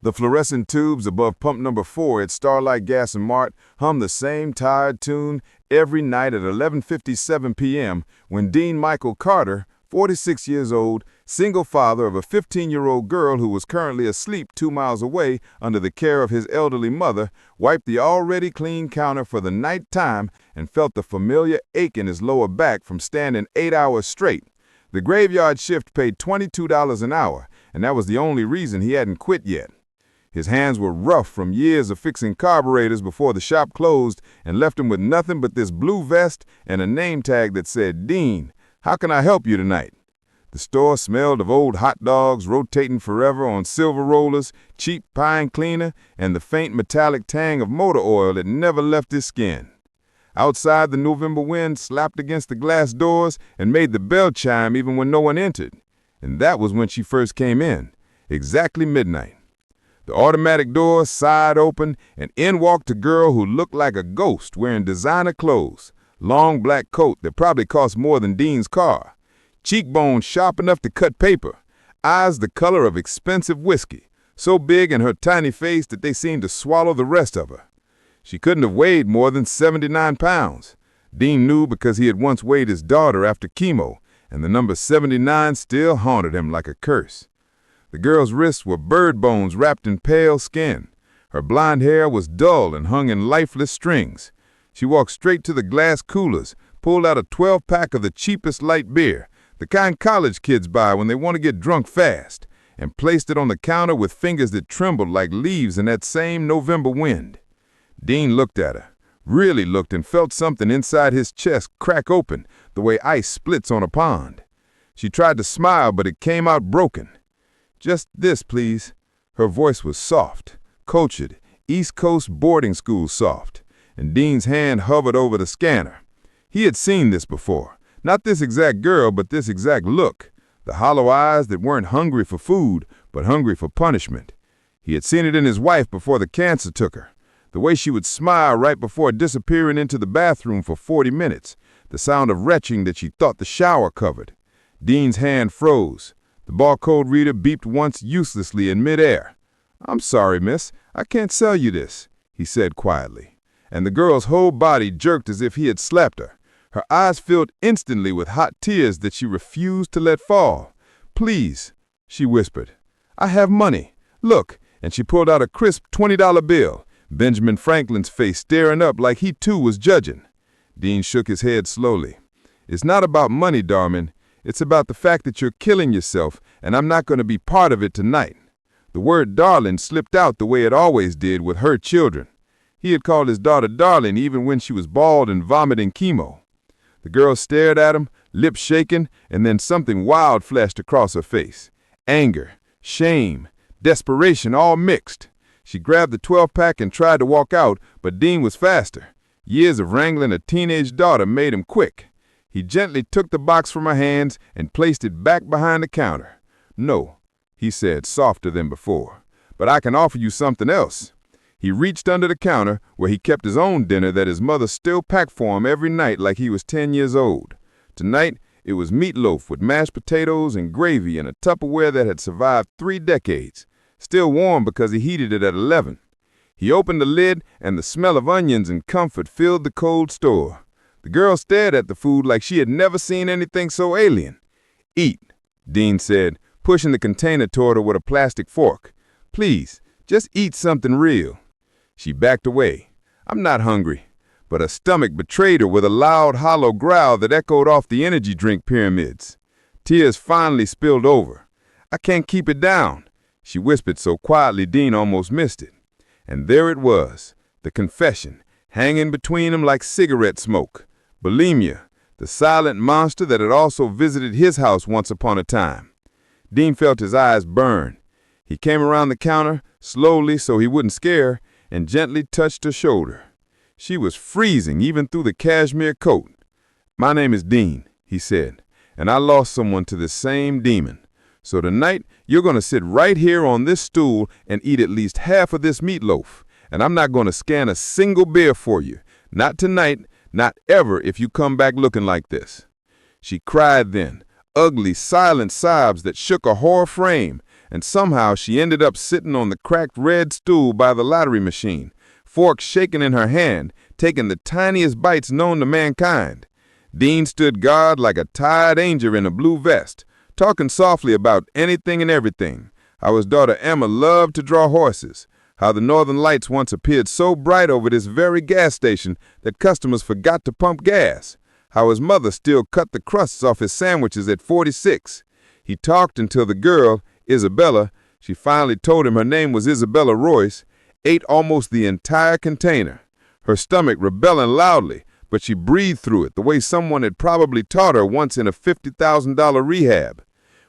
The fluorescent tubes above pump number 4 at Starlight Gas and Mart hum the same tired tune every night at 11:57 p.m. when Dean Michael Carter, 46 years old, single father of a 15-year-old girl who was currently asleep 2 miles away under the care of his elderly mother, wiped the already clean counter for the ninth time and felt the familiar ache in his lower back from standing 8 hours straight. The graveyard shift paid $22 an hour, and that was the only reason he hadn't quit yet. His hands were rough from years of fixing carburetors before the shop closed and left him with nothing but this blue vest and a name tag that said, "Dean, how can I help you tonight?" The store smelled of old hot dogs rotating forever on silver rollers, cheap pine cleaner, and the faint metallic tang of motor oil that never left his skin. Outside, the November wind slapped against the glass doors and made the bell chime even when no one entered. And that was when she first came in, exactly midnight. The automatic door sighed open, and in walked a girl who looked like a ghost wearing designer clothes, long black coat that probably cost more than Dean's car, cheekbones sharp enough to cut paper, eyes the color of expensive whiskey, so big in her tiny face that they seemed to swallow the rest of her. She couldn't have weighed more than 79 pounds. Dean knew because he had once weighed his daughter after chemo, and the number 79 still haunted him like a curse. The girl's wrists were bird bones wrapped in pale skin. Her blonde hair was dull and hung in lifeless strings. She walked straight to the glass coolers, pulled out a 12-pack of the cheapest light beer, the kind college kids buy when they want to get drunk fast, and placed it on the counter with fingers that trembled like leaves in that same November wind. Dean looked at her, really looked, and felt something inside his chest crack open the way ice splits on a pond. She tried to smile, but it came out broken. "Just this, please." Her voice was soft, cultured, East Coast boarding school soft, and Dean's hand hovered over the scanner. He had seen this before. Not this exact girl, but this exact look. The hollow eyes that weren't hungry for food, but hungry for punishment. He had seen it in his wife before the cancer took her. The way she would smile right before disappearing into the bathroom for 40 minutes. The sound of retching that she thought the shower covered. Dean's hand froze. The barcode reader beeped once uselessly in midair. "I'm sorry, miss. I can't sell you this," he said quietly. And the girl's whole body jerked as if he had slapped her. Her eyes filled instantly with hot tears that she refused to let fall. "Please," she whispered. "I have money. Look," and she pulled out a crisp $20 bill, Benjamin Franklin's face staring up like he too was judging. Dean shook his head slowly. "It's not about money, Darman. It's about the fact that you're killing yourself, and I'm not going to be part of it tonight." The word darling slipped out the way it always did with her children. He had called his daughter darling even when she was bald and vomiting chemo. The girl stared at him, lips shaking, and then something wild flashed across her face. Anger, shame, desperation, all mixed. She grabbed the 12-pack and tried to walk out, but Dean was faster. Years of wrangling a teenage daughter made him quick. He gently took the box from her hands and placed it back behind the counter. "No," he said, softer than before, "but I can offer you something else." He reached under the counter where he kept his own dinner that his mother still packed for him every night like he was 10 years old. Tonight, it was meatloaf with mashed potatoes and gravy in a Tupperware that had survived 3 decades, still warm because he heated it at 11. He opened the lid, and the smell of onions and comfort filled the cold store. The girl stared at the food like she had never seen anything so alien. "Eat," Dean said, pushing the container toward her with a plastic fork. "Please, just eat something real." She backed away. "I'm not hungry." But her stomach betrayed her with a loud, hollow growl that echoed off the energy drink pyramids. Tears finally spilled over. "I can't keep it down," she whispered so quietly Dean almost missed it. And there it was, the confession, hanging between them like cigarette smoke. Bulimia, the silent monster that had also visited his house once upon a time. Dean felt his eyes burn. He came around the counter, slowly so he wouldn't scare her, and gently touched her shoulder. She was freezing even through the cashmere coat. "My name is Dean," he said, "and I lost someone to this same demon. So tonight, you're going to sit right here on this stool and eat at least half of this meatloaf, and I'm not going to scan a single beer for you. Not tonight, not ever if you come back looking like this." She cried then, ugly, silent sobs that shook her whole frame, and somehow she ended up sitting on the cracked red stool by the lottery machine, fork shaking in her hand, taking the tiniest bites known to mankind. Dean stood guard like a tired angel in a blue vest, talking softly about anything and everything. How his daughter Emma loved to draw horses. How the northern lights once appeared so bright over this very gas station that customers forgot to pump gas. How his mother still cut the crusts off his sandwiches at 46. He talked until the girl, Isabella, she finally told him her name was Isabella Royce, ate almost the entire container, her stomach rebelling loudly, but she breathed through it the way someone had probably taught her once in a $50,000 rehab.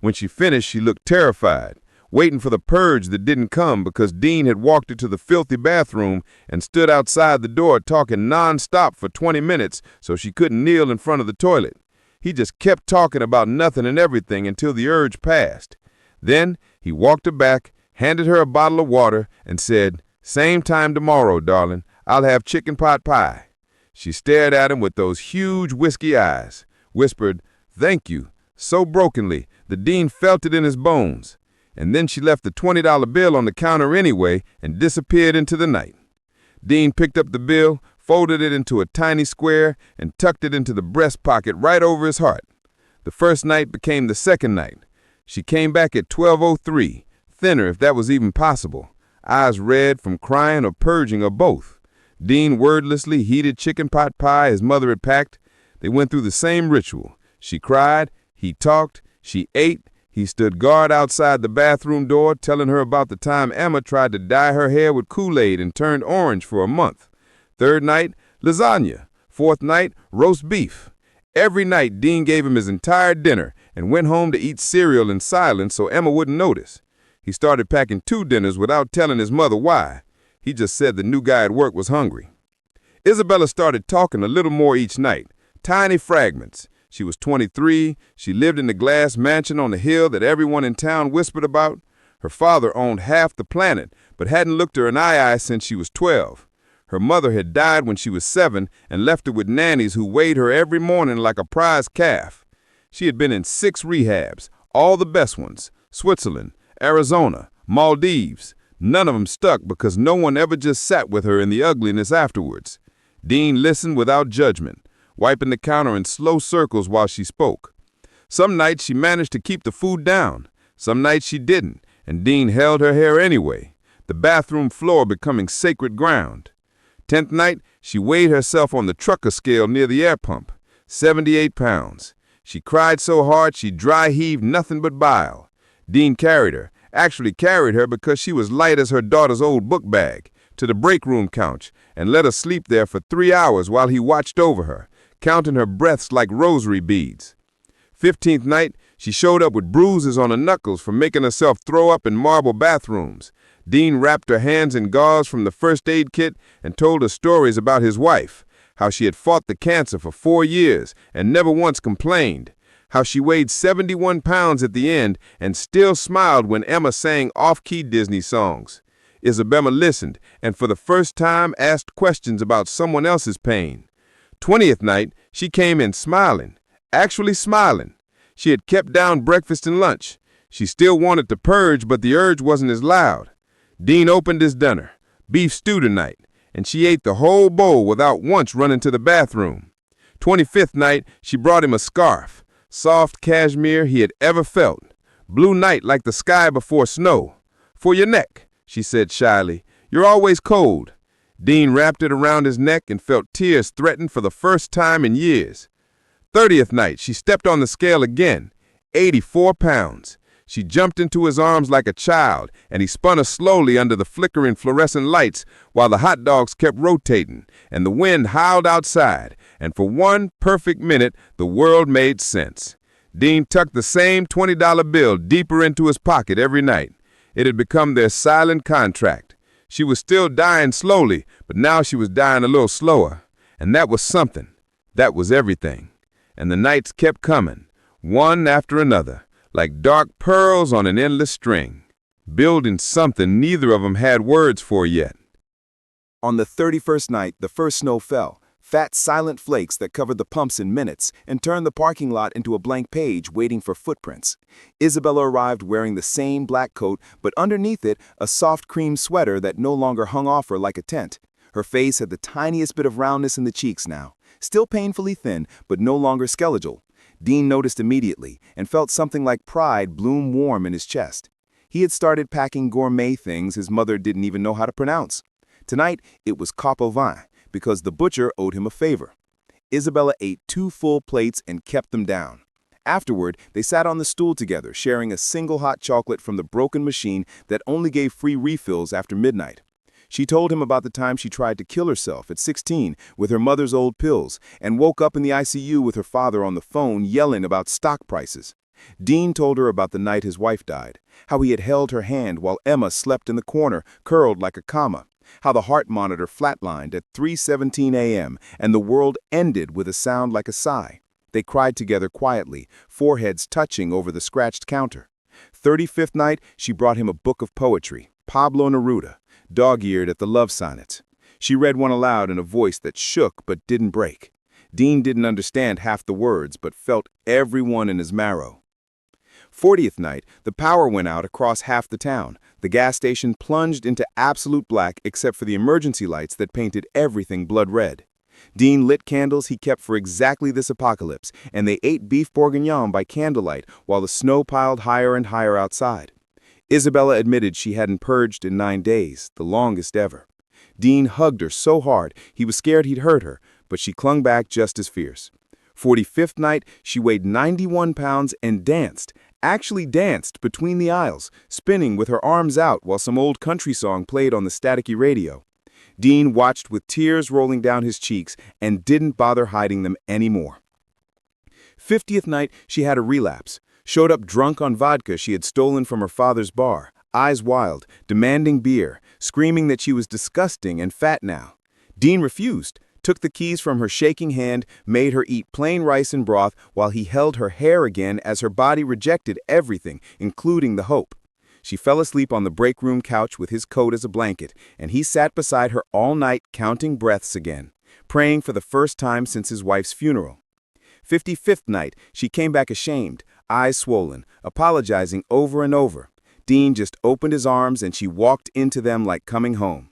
When she finished, she looked terrified, waiting for the purge that didn't come because Dean had walked her to the filthy bathroom and stood outside the door talking non-stop for 20 minutes so she couldn't kneel in front of the toilet. He just kept talking about nothing and everything until the urge passed. Then he walked her back, handed her a bottle of water, and said, "Same time tomorrow, darling. I'll have chicken pot pie." She stared at him with those huge whiskey eyes, whispered, "Thank you," so brokenly that Dean felt it in his bones. And then she left the $20 bill on the counter anyway and disappeared into the night. Dean picked up the bill, folded it into a tiny square, and tucked it into the breast pocket right over his heart. The first night became the second night. She came back at 12:03, thinner if that was even possible, eyes red from crying or purging or both. Dean wordlessly heated chicken pot pie his mother had packed. They went through the same ritual. She cried, he talked, she ate. He stood guard outside the bathroom door, telling her about the time Emma tried to dye her hair with Kool-Aid and turned orange for a month. Third night, lasagna. Fourth night, roast beef. Every night, Dean gave him his entire dinner and went home to eat cereal in silence so Emma wouldn't notice. He started packing 2 dinners without telling his mother why. He just said the new guy at work was hungry. Isabella started talking a little more each night, tiny fragments. She was 23. She lived in the glass mansion on the hill that everyone in town whispered about. Her father owned half the planet, but hadn't looked her in the eye since she was 12. Her mother had died when she was 7 and left her with nannies who weighed her every morning like a prize calf. She had been in 6 rehabs, all the best ones, Switzerland, Arizona, Maldives. None of them stuck because no one ever just sat with her in the ugliness afterwards. Dean listened without judgment, wiping the counter in slow circles while she spoke. Some nights she managed to keep the food down. Some nights she didn't, and Dean held her hair anyway, the bathroom floor becoming sacred ground. 10th night, she weighed herself on the trucker scale near the air pump, 78 pounds. She cried so hard she dry heaved nothing but bile. Dean carried her, actually carried her because she was light as her daughter's old book bag, to the break room couch and let her sleep there for 3 hours while he watched over her, counting her breaths like rosary beads. 15th night, she showed up with bruises on her knuckles from making herself throw up in marble bathrooms. Dean wrapped her hands in gauze from the first aid kit and told her stories about his wife, how she had fought the cancer for 4 years and never once complained, how she weighed 71 pounds at the end and still smiled when Emma sang off-key Disney songs. Isabella listened and for the first time asked questions about someone else's pain. 20th night, she came in smiling, actually smiling. She had kept down breakfast and lunch. She still wanted to purge, but the urge wasn't as loud. Dean opened his dinner, beef stew tonight, and she ate the whole bowl without once running to the bathroom. 25th night, she brought him a scarf, soft cashmere he had ever felt, blue night like the sky before snow. "For your neck," she said shyly. "You're always cold." Dean wrapped it around his neck and felt tears threaten for the first time in years. 30th night, she stepped on the scale again, 84 pounds. She jumped into his arms like a child, and he spun her slowly under the flickering fluorescent lights while the hot dogs kept rotating, and the wind howled outside, and for 1 perfect minute, the world made sense. Dean tucked the same $20 bill deeper into his pocket every night. It had become their silent contract. She was still dying slowly, but now she was dying a little slower. And that was something. That was everything. And the nights kept coming, one after another, like dark pearls on an endless string, building something neither of them had words for yet. On the 31st night, the first snow fell, fat silent flakes that covered the pumps in minutes and turned the parking lot into a blank page waiting for footprints. Isabella arrived wearing the same black coat, but underneath it, a soft cream sweater that no longer hung off her like a tent. Her face had the tiniest bit of roundness in the cheeks now, still painfully thin, but no longer skeletal. Dean noticed immediately and felt something like pride bloom warm in his chest. He had started packing gourmet things his mother didn't even know how to pronounce. Tonight, it was cap au vin, because the butcher owed him a favor. Isabella ate 2 full plates and kept them down. Afterward, they sat on the stool together, sharing a single hot chocolate from the broken machine that only gave free refills after midnight. She told him about the time she tried to kill herself at 16 with her mother's old pills and woke up in the ICU with her father on the phone yelling about stock prices. Dean told her about the night his wife died, how he had held her hand while Emma slept in the corner, curled like a comma, how the heart monitor flatlined at 3:17 a.m. and the world ended with a sound like a sigh. They cried together quietly, foreheads touching over the scratched counter. 35th night, she brought him a book of poetry, Pablo Neruda, dog-eared at the love sonnets. She read one aloud in a voice that shook but didn't break. Dean didn't understand half the words but felt every one in his marrow. 40th night, the power went out across half the town. The gas station plunged into absolute black except for the emergency lights that painted everything blood red. Dean lit candles he kept for exactly this apocalypse, and they ate beef bourguignon by candlelight while the snow piled higher and higher outside. Isabella admitted she hadn't purged in 9 days, the longest ever. Dean hugged her so hard he was scared he'd hurt her, but she clung back just as fierce. 45th night, she weighed 91 pounds and danced, actually danced between the aisles, spinning with her arms out while some old country song played on the staticky radio. Dean watched with tears rolling down his cheeks and didn't bother hiding them anymore. 50th night, she had a relapse, showed up drunk on vodka she had stolen from her father's bar, eyes wild, demanding beer, screaming that she was disgusting and fat now. Dean refused, took the keys from her shaking hand, made her eat plain rice and broth while he held her hair again as her body rejected everything, including the hope. She fell asleep on the break room couch with his coat as a blanket, and he sat beside her all night counting breaths again, praying for the first time since his wife's funeral. 55th night, she came back ashamed, eyes swollen, apologizing over and over. Dean just opened his arms and she walked into them like coming home.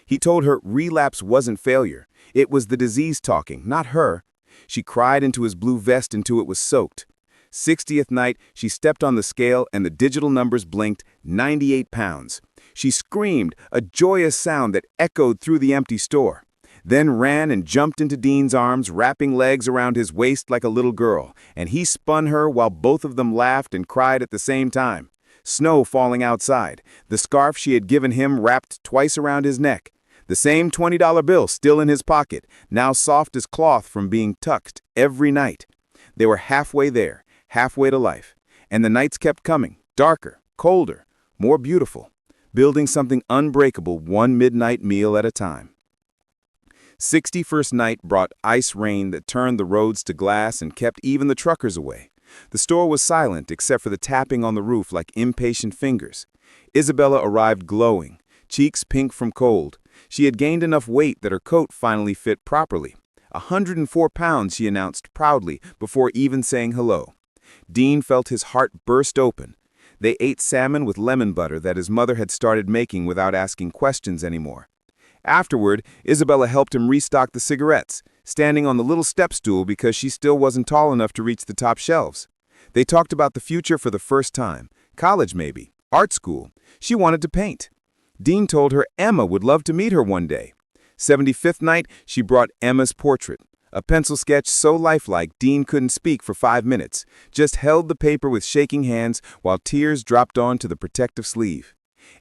He told her relapse wasn't failure. It was the disease talking, not her. She cried into his blue vest until it was soaked. 60th night, she stepped on the scale and the digital numbers blinked, 98 pounds. She screamed, a joyous sound that echoed through the empty store. Then ran and jumped into Dean's arms, wrapping legs around his waist like a little girl, and he spun her while both of them laughed and cried at the same time. Snow falling outside, the scarf she had given him wrapped twice around his neck. The same $20 bill still in his pocket, now soft as cloth from being tucked every night. They were halfway there, halfway to life, and the nights kept coming, darker, colder, more beautiful, building something unbreakable one midnight meal at a time. 61st night brought ice rain that turned the roads to glass and kept even the truckers away. The store was silent except for the tapping on the roof like impatient fingers. Isabella arrived glowing, cheeks pink from cold. She had gained enough weight that her coat finally fit properly. 104 pounds, she announced proudly before even saying hello. Dean felt his heart burst open. They ate salmon with lemon butter that his mother had started making without asking questions anymore. Afterward, Isabella helped him restock the cigarettes, standing on the little step stool because she still wasn't tall enough to reach the top shelves. They talked about the future for the first time. College maybe, art school. She wanted to paint. Dean told her Emma would love to meet her one day. 75th night, she brought Emma's portrait, a pencil sketch so lifelike Dean couldn't speak for 5 minutes, just held the paper with shaking hands while tears dropped onto the protective sleeve.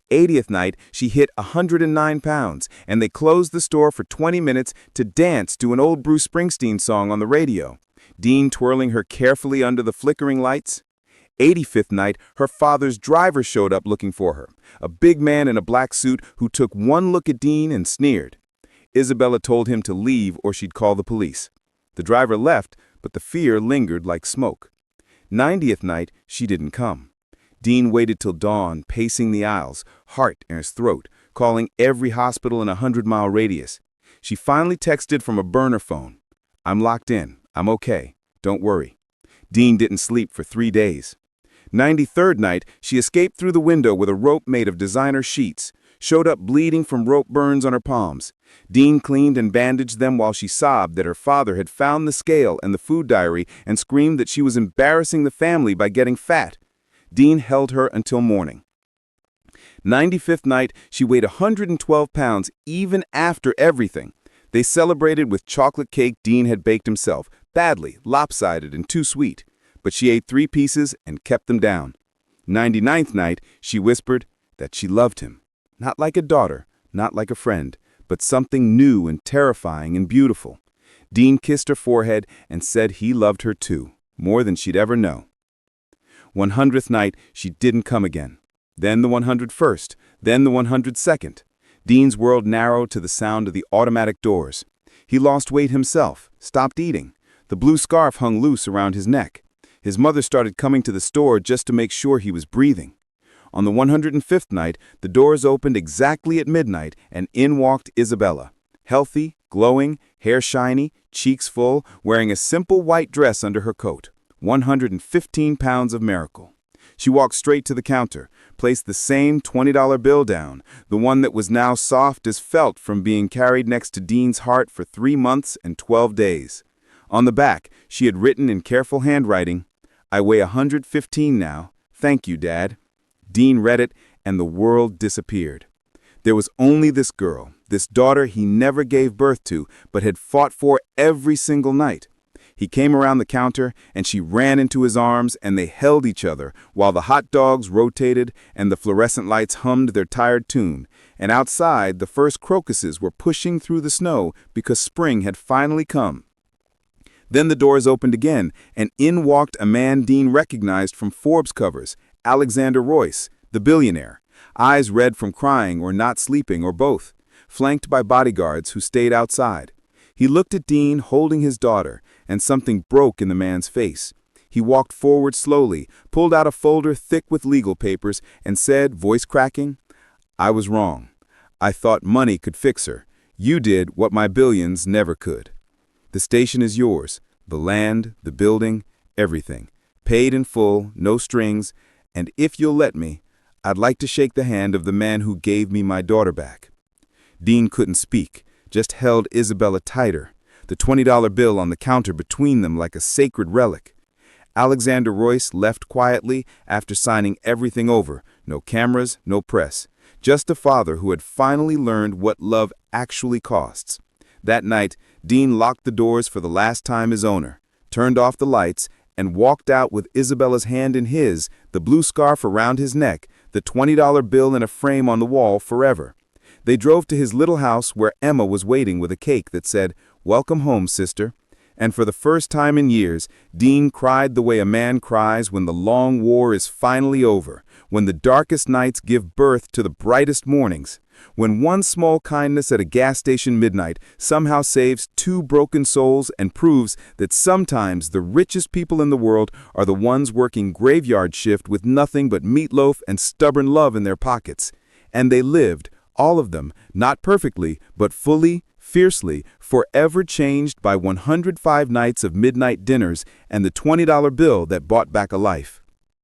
80th night, she hit 109 pounds, and they closed the store for 20 minutes to dance to an old Bruce Springsteen song on the radio, Dean twirling her carefully under the flickering lights. 85th night, her father's driver showed up looking for her, a big man in a black suit who took one look at Dean and sneered. Isabella told him to leave or she'd call the police. The driver left, but the fear lingered like smoke. 90th night, she didn't come. Dean waited till dawn, pacing the aisles, heart in his throat, calling every hospital in a 100-mile radius. She finally texted from a burner phone. "I'm locked in. I'm okay. Don't worry." Dean didn't sleep for 3 days. 93rd night, she escaped through the window with a rope made of designer sheets, showed up bleeding from rope burns on her palms. Dean cleaned and bandaged them while she sobbed that her father had found the scale and the food diary and screamed that she was embarrassing the family by getting fat. Dean held her until morning. 95th night, she weighed 112 pounds even after everything. They celebrated with chocolate cake Dean had baked himself, badly, lopsided, and too sweet. But she ate 3 pieces and kept them down. 99th night, she whispered that she loved him. Not like a daughter, not like a friend, but something new and terrifying and beautiful. Dean kissed her forehead and said he loved her too, more than she'd ever know. 100th night, she didn't come again. Then the 101st, then the 102nd. Dean's world narrowed to the sound of the automatic doors. He lost weight himself, stopped eating. The blue scarf hung loose around his neck. His mother started coming to the store just to make sure he was breathing. On the 105th night, the doors opened exactly at midnight, and in walked Isabella. Healthy, glowing, hair shiny, cheeks full, wearing a simple white dress under her coat. 115 pounds of miracle. She walked straight to the counter, placed the same $20 bill down, the one that was now soft as felt from being carried next to Dean's heart for 3 months and 12 days. On the back, she had written in careful handwriting, "I weigh 115 now. Thank you, Dad." Dean read it, and the world disappeared. There was only this girl, this daughter he never gave birth to, but had fought for every single night. He came around the counter, and she ran into his arms, and they held each other while the hot dogs rotated and the fluorescent lights hummed their tired tune. And outside, the first crocuses were pushing through the snow because spring had finally come. Then the doors opened again, and in walked a man Dean recognized from Forbes covers, Alexander Royce, the billionaire, eyes red from crying or not sleeping or both, flanked by bodyguards who stayed outside. He looked at Dean holding his daughter, and something broke in the man's face. He walked forward slowly, pulled out a folder thick with legal papers, and said, voice cracking, "I was wrong. I thought money could fix her. You did what my billions never could. The station is yours, the land, the building, everything. Paid in full, no strings, and if you'll let me, I'd like to shake the hand of the man who gave me my daughter back." Dean couldn't speak, just held Isabella tighter, the $20 bill on the counter between them like a sacred relic. Alexander Royce left quietly after signing everything over, no cameras, no press, just a father who had finally learned what love actually costs. That night, Dean locked the doors for the last time his owner, turned off the lights, and walked out with Isabella's hand in his, the blue scarf around his neck, the $20 bill in a frame on the wall forever. They drove to his little house where Emma was waiting with a cake that said, "Welcome home, sister." And for the first time in years, Dean cried the way a man cries when the long war is finally over, when the darkest nights give birth to the brightest mornings, when one small kindness at a gas station midnight somehow saves 2 broken souls and proves that sometimes the richest people in the world are the ones working graveyard shift with nothing but meatloaf and stubborn love in their pockets. And they lived, all of them, not perfectly, but fully, fiercely, forever changed by 105 nights of midnight dinners and the $20 bill that bought back a life.